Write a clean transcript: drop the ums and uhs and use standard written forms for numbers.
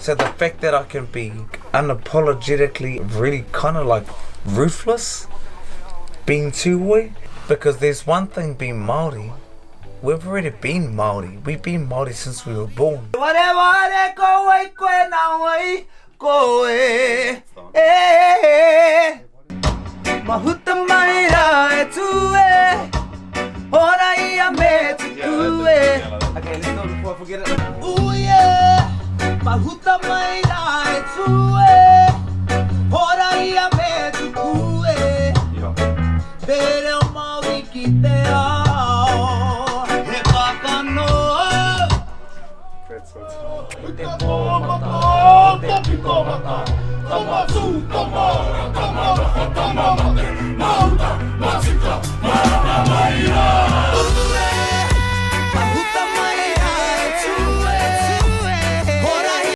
So the fact that I can be unapologetically really kind of like ruthless being Tūoi, because there's one thing being Māori, we've already been Māori. We've been Māori since we were born. Mahuta mai ra e tue, ora ia me te tue. Okay, let's go before I forget it. Ooh yeah, mahuta mai ra e tue, ora ia me te tue. Tere o Māori ki te ao, he whakanoa. Te pōmata, te pīkomata, tama tū, tama, tama, tama.